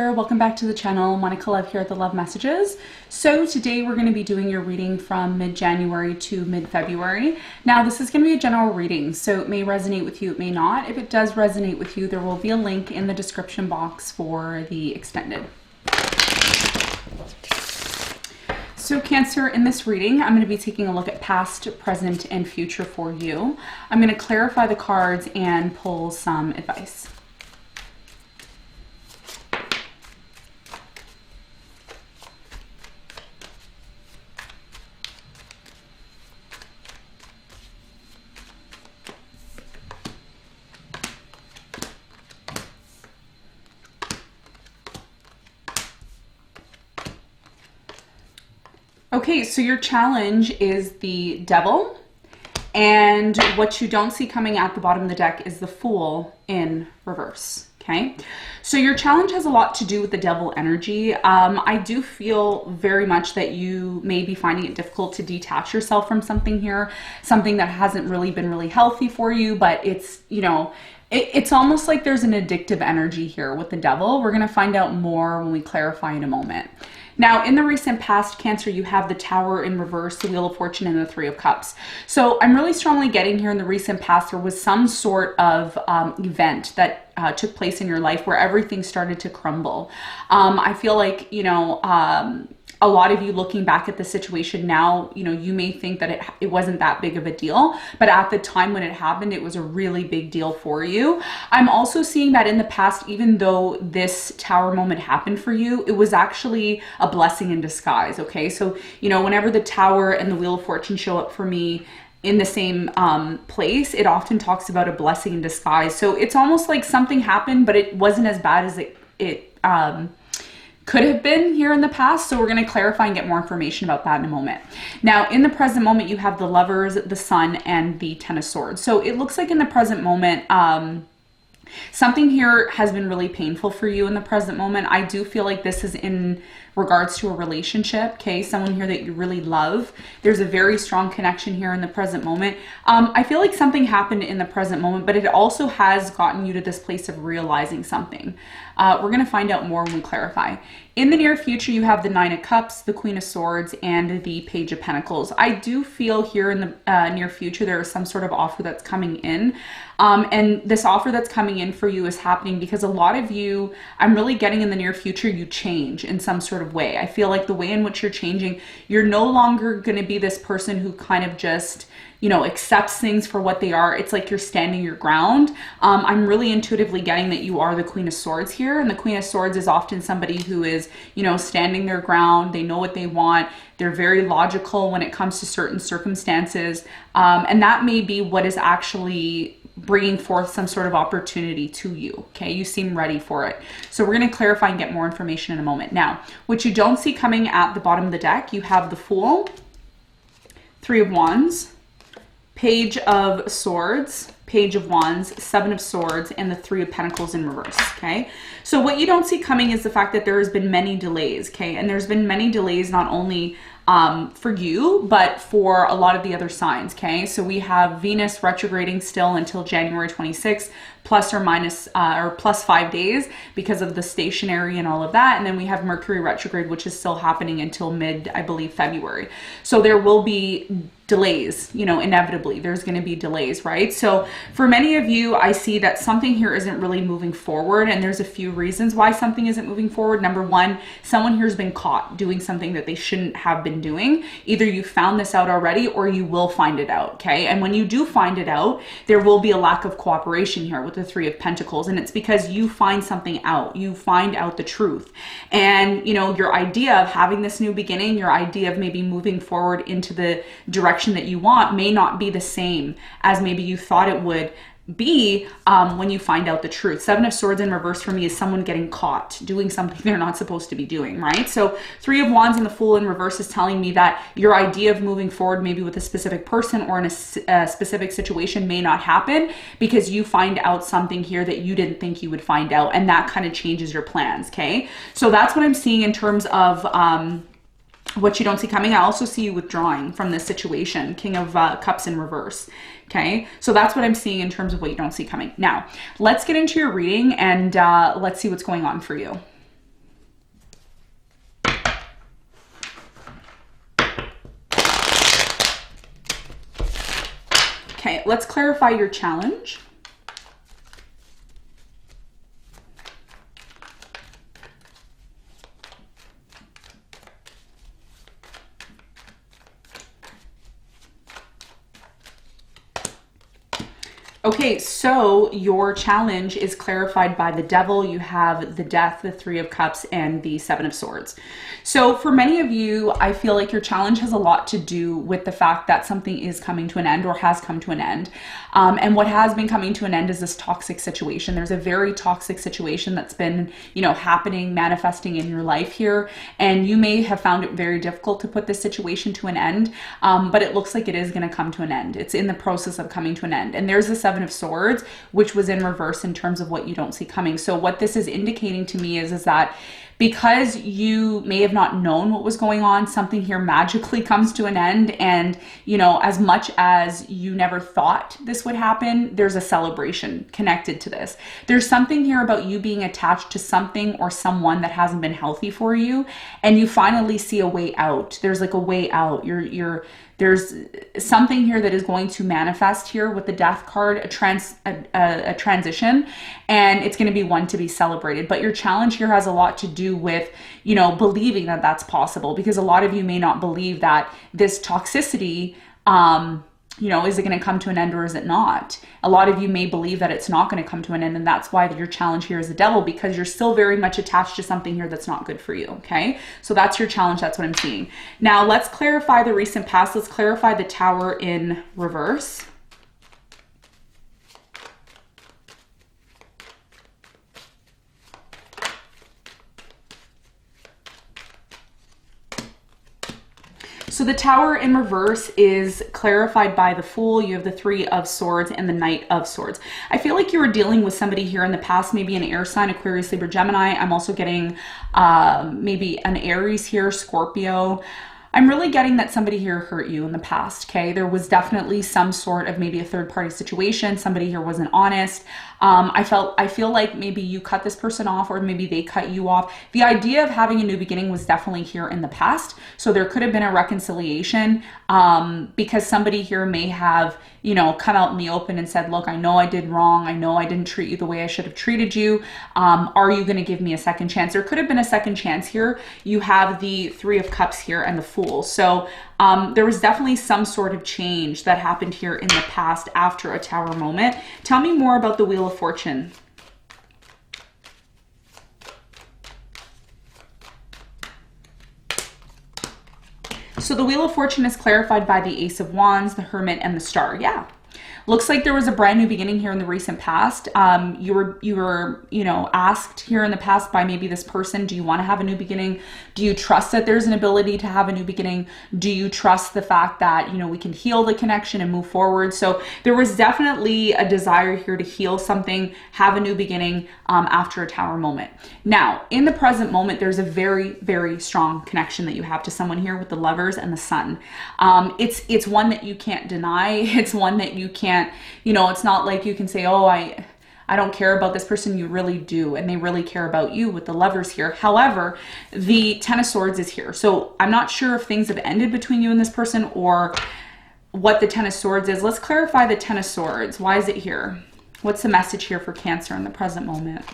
Welcome back to the channel. Monica Love here at the Love Messages. So today we're going to be doing your reading from mid-January to mid-February. Now this is going to be a general reading, so it may resonate with you, it may not. If it does resonate with you, there will be a link in the description box for the extended. So Cancer, in this reading, I'm going to be taking a look at past, present, and future for you. I'm going to clarify the cards and pull some advice. Okay, so your challenge is the Devil, and what you don't see coming at the bottom of the deck is the Fool in reverse, okay? So your challenge has a lot to do with the Devil energy. I do feel very much that you may be finding it difficult to detach yourself from something here, something that hasn't really been really healthy for you, but it's, you know, it's almost like there's an addictive energy here with the Devil. We're going to find out more when we clarify in a moment. Now, in the recent past, Cancer, you have the Tower in reverse, the Wheel of Fortune, and the Three of Cups. So I'm really strongly getting here in the recent past, there was some sort of event that took place in your life where everything started to crumble. I feel like, you know, a lot of you looking back at the situation now, you know, you may think that it wasn't that big of a deal, but at the time when it happened, it was a really big deal for you. I'm also seeing that in the past, even though this Tower moment happened for you, it was actually a blessing in disguise, okay? So, you know, whenever the Tower and the Wheel of Fortune show up for me in the same place, it often talks about a blessing in disguise. So it's almost like something happened, but it wasn't as bad as it could have been here in the past. So we're going to clarify and get more information about that in a moment. Now, in the present moment, you have the Lovers, the Sun, and the Ten of Swords. So it looks like in the present moment, something here has been really painful for you in the present moment. I do feel like this is in regards to a relationship, okay? Someone here that you really love. There's a very strong connection here in the present moment. I feel like something happened in the present moment, but it also has gotten you to this place of realizing something. We're going to find out more when we clarify. In the near future, you have the Nine of Cups, the Queen of Swords, and the Page of Pentacles. I do feel here in the near future, there is some sort of offer that's coming in. And this offer that's coming in for you is happening because a lot of you, I'm really getting in the near future, you change in some sort of way. I feel like the way in which you're changing, you're no longer going to be this person who kind of just, you know, accepts things for what they are. It's like you're standing your ground. I'm really intuitively getting that you are the Queen of Swords here. And the Queen of Swords is often somebody who is, you know, standing their ground. They know what they want. They're very logical when it comes to certain circumstances. And that may be what is actually bringing forth some sort of opportunity to you. Okay, you seem ready for it. So we're going to clarify and get more information in a moment. Now, what you don't see coming at the bottom of the deck, you have the Fool, Three of Wands, Page of Swords, Page of Wands, Seven of Swords, and the Three of Pentacles in reverse, okay? So what you don't see coming is the fact that there has been many delays, okay? And there's been many delays not only for you, but for a lot of the other signs, okay? So we have Venus retrograding still until January 26th, plus or minus, or plus 5 days because of the stationary and all of that. And then we have Mercury retrograde, which is still happening until mid, I believe, February. So there will be delays, you know, inevitably there's going to be delays, right? So for many of you, I see that something here isn't really moving forward, and there's a few reasons why something isn't moving forward. Number one, someone here has been caught doing something that they shouldn't have been doing. Either you found this out already or you will find it out, okay? And when you do find it out, there will be a lack of cooperation here with the Three of Pentacles, and it's because you find something out. You find out the truth. And, you know, your idea of having this new beginning, your idea of maybe moving forward into the direction that you want may not be the same as maybe you thought it would be when you find out the truth. Seven of Swords in reverse for me is someone getting caught doing something they're not supposed to be doing, right? So Three of Wands and the Fool in reverse is telling me that your idea of moving forward maybe with a specific person or in a specific situation may not happen because you find out something here that you didn't think you would find out, and that kind of changes your plans, okay? So that's what I'm seeing in terms of what you don't see coming. I also see you withdrawing from this situation. King of Cups in reverse. Okay, so that's what I'm seeing in terms of what you don't see coming. Now, let's get into your reading and let's see what's going on for you. Okay, let's clarify your challenge. Okay, so your challenge is clarified by the Devil. You have the Death, the Three of Cups, and the Seven of Swords. So for many of you, I feel like your challenge has a lot to do with the fact that something is coming to an end or has come to an end. And what has been coming to an end is this toxic situation. There's a very toxic situation that's been, happening, manifesting in your life here. And you may have found it very difficult to put this situation to an end, but it looks like it is going to come to an end. It's in the process of coming to an end. And there's the Seven of Swords, which was in reverse in terms of what you don't see coming. So what this is indicating to me is that because you may have not known what was going on, something here magically comes to an end. And, as much as you never thought this would happen, there's a celebration connected to this. There's something here about you being attached to something or someone that hasn't been healthy for you. And you finally see a way out. There's like a way out. There's something here that is going to manifest here with the Death card, a transition, and it's going to be one to be celebrated. But your challenge here has a lot to do with, believing that that's possible, because a lot of you may not believe that this toxicity, is it going to come to an end or is it not? A lot of you may believe that it's not going to come to an end, and that's why your challenge here is the Devil, because you're still very much attached to something here that's not good for you, okay? So that's your challenge. That's what I'm seeing. Now, let's clarify the recent past. Let's clarify the Tower in reverse. So the Tower in reverse is clarified by the Fool. You have the Three of Swords and the Knight of Swords. I feel like you were dealing with somebody here in the past, maybe an air sign, Aquarius, Libra, Gemini. I'm also getting maybe an Aries here, Scorpio. I'm really getting that somebody here hurt you in the past, okay? There was definitely some sort of maybe a third-party situation. Somebody here wasn't honest. I feel like maybe you cut this person off, or maybe they cut you off. The idea of having a new beginning was definitely here in the past. So there could have been a reconciliation because somebody here may have, come out in the open and said, look, I know I did wrong. I know I didn't treat you the way I should have treated you. Are you going to give me a second chance? There could have been a second chance here. You have the Three of Cups here and the Fool. So there was definitely some sort of change that happened here in the past after a Tower moment. Tell me more about the Wheel of Fortune. So the Wheel of Fortune is clarified by the Ace of Wands, the Hermit, and the Star. Yeah. Looks like there was a brand new beginning here in the recent past. You were, asked here in the past by maybe this person, do you want to have a new beginning? Do you trust that there's an ability to have a new beginning? Do you trust the fact that, we can heal the connection and move forward? So there was definitely a desire here to heal something, have a new beginning after a Tower moment. Now, in the present moment, there's a very, very strong connection that you have to someone here with the Lovers and the Sun. It's one that you can't deny. It's one that you can't, it's not like you can say, oh, I don't care about this person. You really do. And they really care about you with the Lovers here. However, the Ten of Swords is here. So I'm not sure if things have ended between you and this person or what the Ten of Swords is. Let's clarify the Ten of Swords. Why is it here? What's the message here for Cancer in the present moment?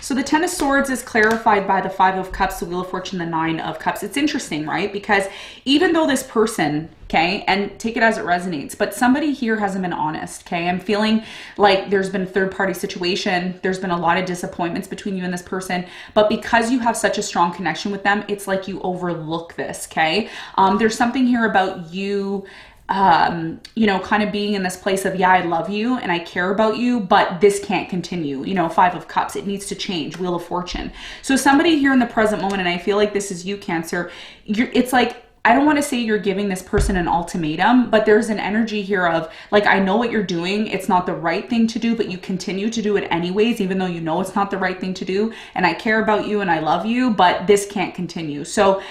So the Ten of Swords is clarified by the Five of Cups, the Wheel of Fortune, the Nine of Cups. It's interesting, right? Because even though this person, okay, and take it as it resonates, but somebody here hasn't been honest, okay? I'm feeling like there's been a third-party situation. There's been a lot of disappointments between you and this person, but because you have such a strong connection with them, it's like you overlook this, okay? There's something here about you kind of being in this place of, yeah, I love you and I care about you, but this can't continue. Five of Cups, it needs to change. Wheel of Fortune. So somebody here in the present moment, and I feel like this is you, Cancer, it's like, I don't want to say you're giving this person an ultimatum, but there's an energy here of like, I know what you're doing. It's not the right thing to do, but you continue to do it anyways, even though you know it's not the right thing to do. And I care about you and I love you, but this can't continue. So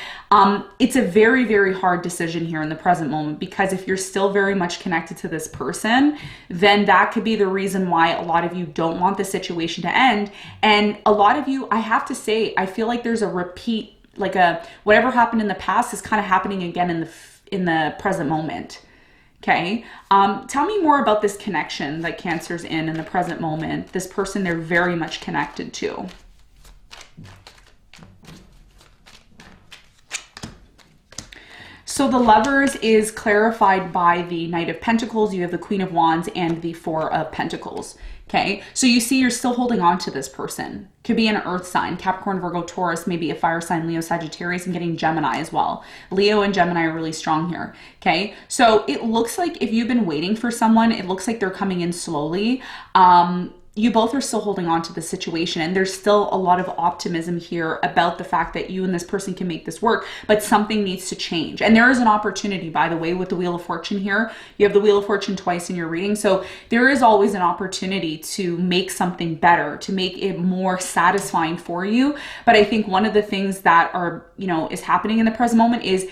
it's a very, very hard decision here in the present moment, because if you're still very much connected to this person, then that could be the reason why a lot of you don't want the situation to end. And a lot of you, I have to say, I feel like there's a repeat, like whatever happened in the past is kind of happening again in the the present moment. Okay. Tell me more about this connection that Cancer's in the present moment. This person they're very much connected to. So the Lovers is clarified by the Knight of Pentacles. You have the Queen of Wands and the Four of Pentacles. Okay, so you see you're still holding on to this person. Could be an earth sign, Capricorn, Virgo, Taurus, maybe a fire sign, Leo, Sagittarius. I'm getting Gemini as well. Leo and Gemini are really strong here. Okay, so it looks like if you've been waiting for someone, it looks like they're coming in slowly. You both are still holding on to the situation, and there's still a lot of optimism here about the fact that you and this person can make this work, but something needs to change. And there is an opportunity, by the way, with the Wheel of Fortune here. You have the Wheel of Fortune twice in your reading. So there is always an opportunity to make something better, to make it more satisfying for you. But I think one of the things that are, is happening in the present moment is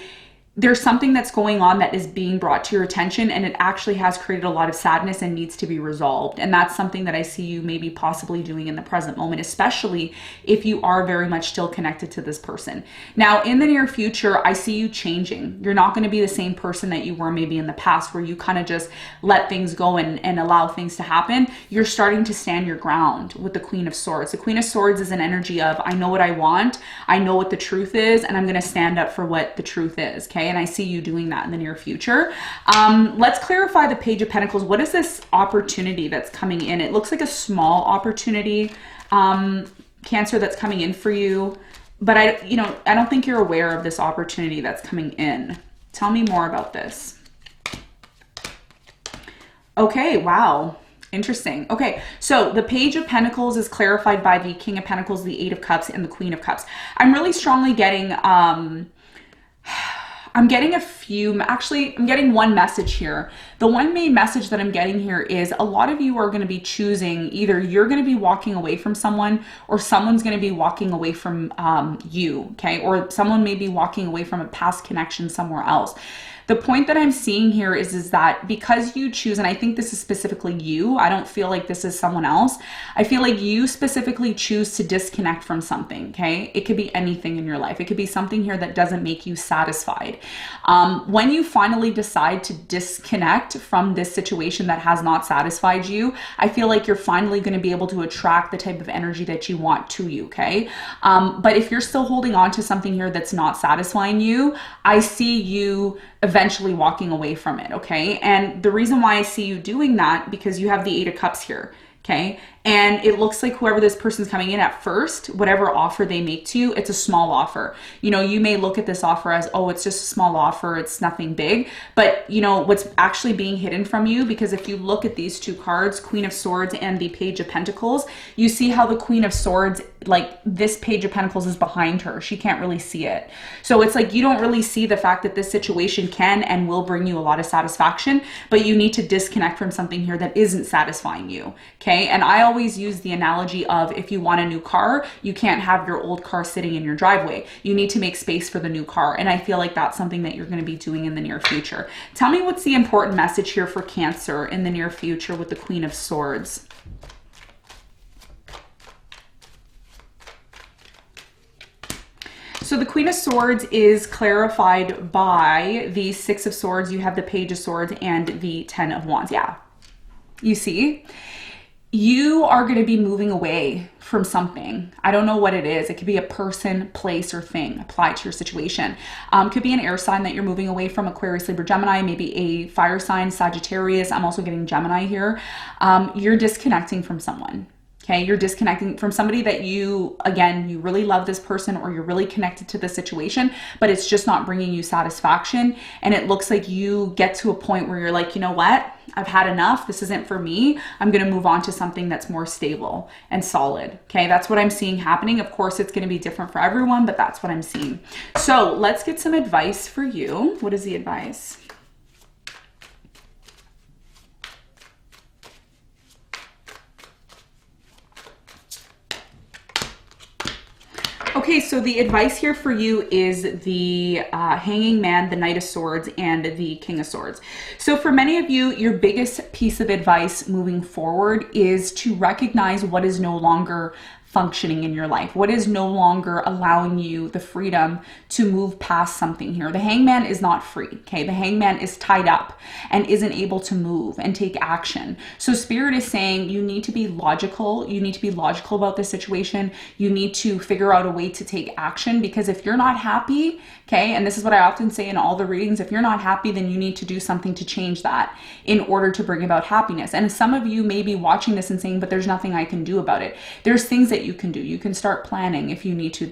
there's something that's going on that is being brought to your attention, and it actually has created a lot of sadness and needs to be resolved. And that's something that I see you maybe possibly doing in the present moment, especially if you are very much still connected to this person. Now, in the near future, I see you changing. You're not going to be the same person that you were maybe in the past, where you kind of just let things go and allow things to happen. You're starting to stand your ground with the Queen of Swords. The Queen of Swords is an energy of, I know what I want, I know what the truth is, and I'm going to stand up for what the truth is. Okay. And I see you doing that in the near future. Let's clarify the Page of Pentacles. What is this opportunity that's coming in? It looks like a small opportunity, Cancer, that's coming in for you. But I don't think you're aware of this opportunity that's coming in. Tell me more about this. Okay, wow. Interesting. Okay, so the Page of Pentacles is clarified by the King of Pentacles, the Eight of Cups, and the Queen of Cups. I'm really strongly getting I'm getting I'm getting one message here. The one main message that I'm getting here is a lot of you are going to be choosing, either you're going to be walking away from someone, or someone's going to be walking away from you, okay? Or someone may be walking away from a past connection somewhere else. The point that I'm seeing here is that because you choose, and I think this is specifically you, I don't feel like this is someone else. I feel like you specifically choose to disconnect from something, okay? It could be anything in your life. It could be something here that doesn't make you satisfied. When you finally decide to disconnect from this situation that has not satisfied you, I feel like you're finally going to be able to attract the type of energy that you want to you, okay? But if you're still holding on to something here that's not satisfying you, I see you eventually walking away from it, okay? And the reason why I see you doing that, because you have the Eight of Cups here, okay? And it looks like whoever this person's coming in at first, whatever offer they make to you, it's a small offer. You may look at this offer as, oh, it's just a small offer, it's nothing big. But what's actually being hidden from you, because if you look at these two cards, Queen of Swords and the Page of Pentacles, you see how the Queen of Swords, like this Page of Pentacles is behind her. She can't really see it. So it's like you don't really see the fact that this situation can and will bring you a lot of satisfaction, but you need to disconnect from something here that isn't satisfying you, okay? And I always use the analogy of, if you want a new car, you can't have your old car sitting in your driveway. You need to make space for the new car. And I feel like that's something that you're going to be doing in the near future. Tell me what's the important message here for Cancer in the near future with the Queen of Swords. So the Queen of Swords is clarified by the Six of Swords. You have the Page of Swords and the Ten of Wands. Yeah. You see? You are going to be moving away from something. I don't know what it is. It could be a person, place, or thing applied to your situation. Could be an air sign that you're moving away from, Aquarius, Libra, Gemini, maybe a fire sign, Sagittarius. I'm also getting Gemini here. You're disconnecting from someone. Okay, you're disconnecting from somebody that you really love this person, or you're really connected to the situation, but it's just not bringing you satisfaction. And it looks like you get to a point where you're like, you know what? I've had enough. This isn't for me. I'm going to move on to something that's more stable and solid. Okay, that's what I'm seeing happening. Of course, it's going to be different for everyone, but that's what I'm seeing. So let's get some advice for you. What is the advice? Okay, so the advice here for you is the Hanging Man, the Knight of Swords, and the King of Swords. So for many of you, your biggest piece of advice moving forward is to recognize what is no longer functioning in your life, what is no longer allowing you the freedom to move past something here. The Hangman is not free, okay? The Hangman is tied up and isn't able to move and take action. So Spirit is saying you need to be logical. You need to be logical about this situation. You need to figure out a way to take action, because if you're not happy, okay, and this is what I often say in all the readings, if you're not happy, then you need to do something to change that in order to bring about happiness. And some of you may be watching this and saying, but there's nothing I can do about it. There's things that you can do. You can start planning if you need to.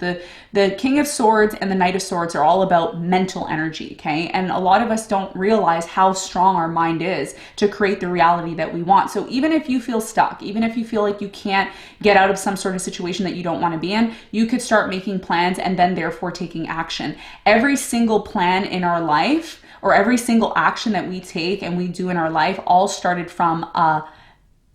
The King of Swords and the Knight of Swords are all about mental energy, okay? And a lot of us don't realize how strong our mind is to create the reality that we want. So even if you feel stuck, even if you feel like you can't get out of some sort of situation that you don't want to be in, you could start making plans and then therefore taking action. Every single plan in our life, or every single action that we take and we do in our life, all started from a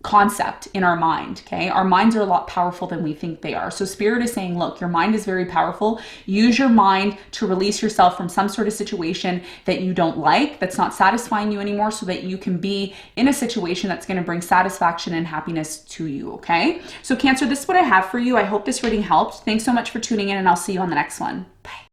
concept in our mind, okay? Our minds are a lot powerful than we think they are. So Spirit is saying, look, your mind is very powerful. Use your mind to release yourself from some sort of situation that you don't like, that's not satisfying you anymore, so that you can be in a situation that's going to bring satisfaction and happiness to you, okay? So Cancer, this is what I have for you. I hope this reading helped. Thanks so much for tuning in, and I'll see you on the next one. Bye.